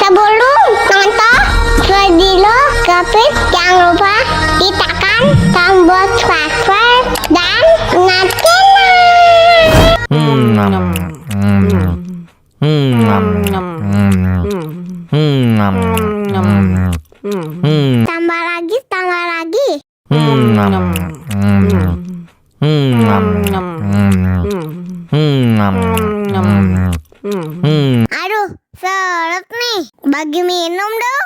Sebelum nonton video Kepit, jangan lupa tekan tombol subscribe dan tambah lagi. Aduh, seret nih. Bagi minum dong.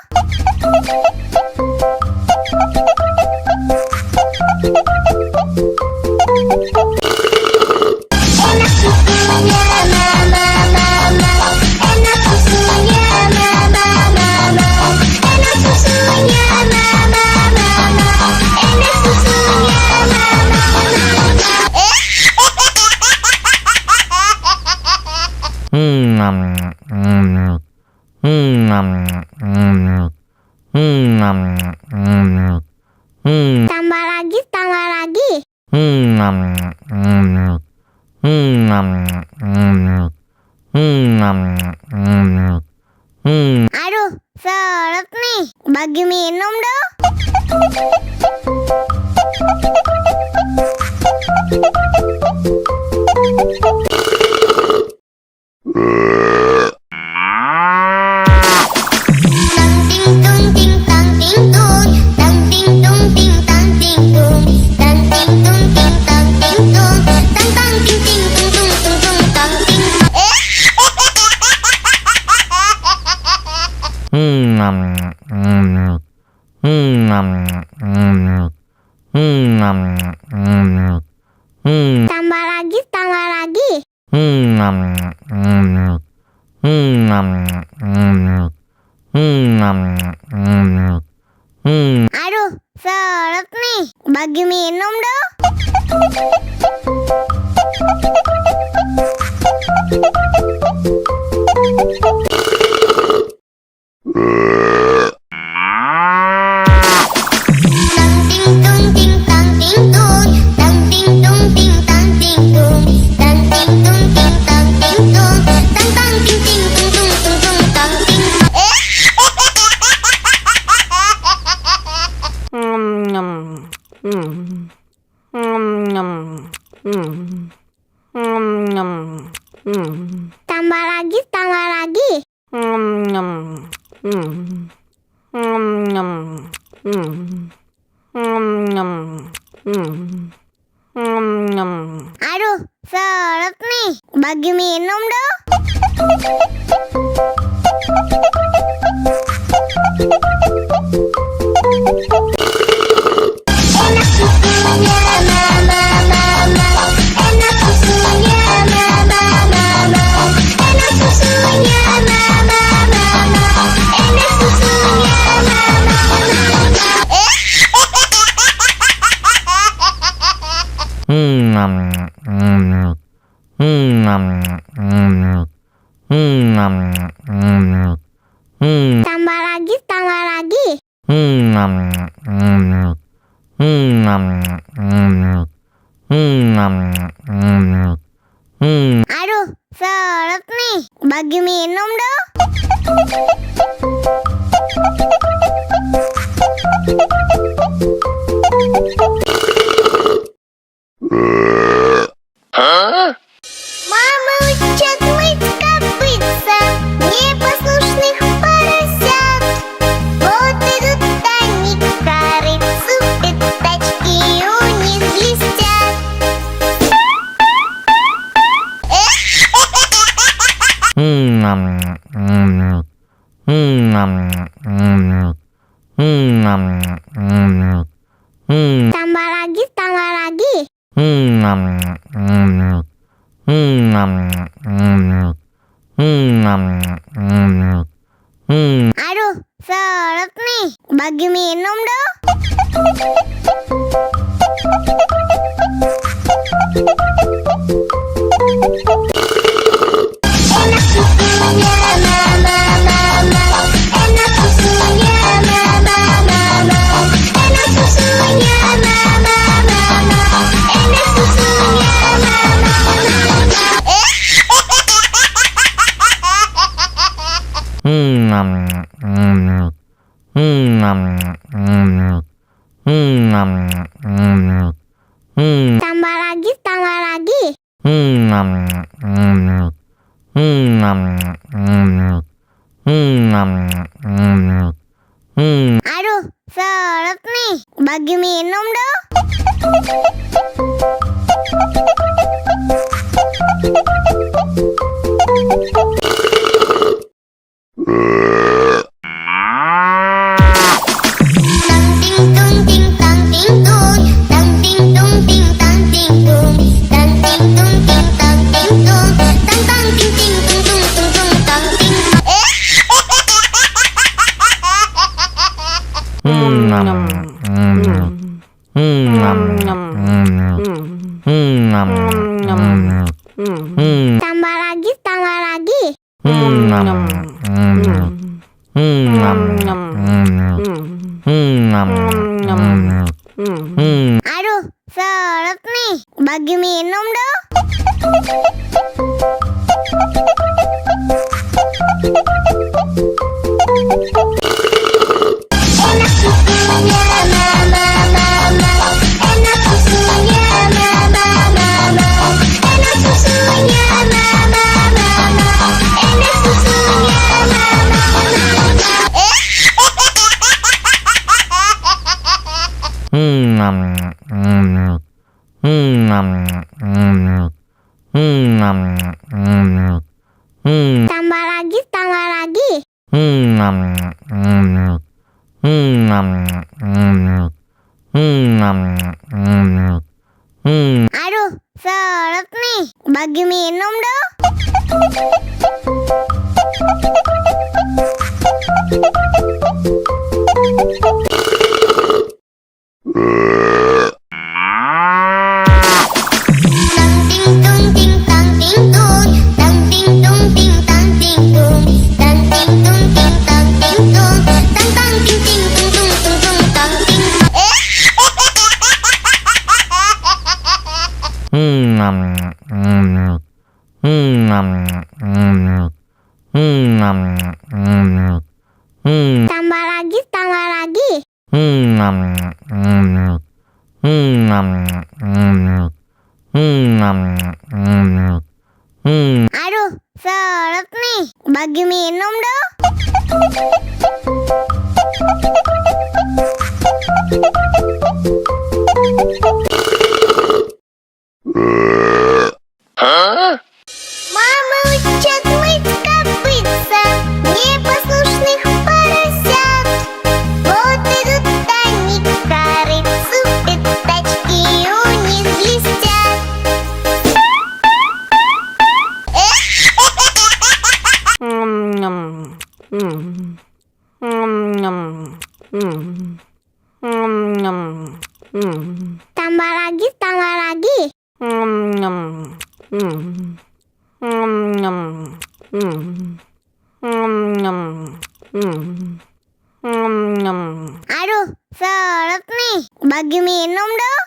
Enak susunya mama, enak susunya mama, enak susunya mama, enak susunya tambah lagi. Aduh, seret nih. Bagi minum dong. Tambah lagi. Aduh, seret nih. Bagi minum dong. Tambah lagi. Aduh, seret nih. Bagi minum dong. Enak susunya mama, enak susunya mama, enak susunya mama, enak susunya tambah lagi. Aduh, seret nih. Bagi minum dong. Мама учат мыть копытца, не послушных поросят. Вот идут они к корыцу, пятачки у них блестят. Tambah lagi. Aduh, seret nih. Bagi minum dong. Enak susunya mama, enak susunya mama, enak susunya mama, enak susunya mama. Tambah lagi, tambah lagi. Aduh, seret nih. Bagi minum dong. Tambah lagi, tambah lagi. Aduh, seret nih. Bagi minum dong. Enak susunya mama, mama. Enak susunya mama, mama. Enak susunya mama, mama. Enak susunya mama, tambah lagi, tambah lagi. Aduh, seret nih. Bagi minum dong. Tambah lagi, tambah lagi. Aduh, seret nih. Bagi minum dong. Мама учат мыть копытца непослушных поросят. Вот идут они к корыцу, пятачки у них блестят. Tambah lagi, tambah lagi. Aduh, seret nih. Bagi minum dong.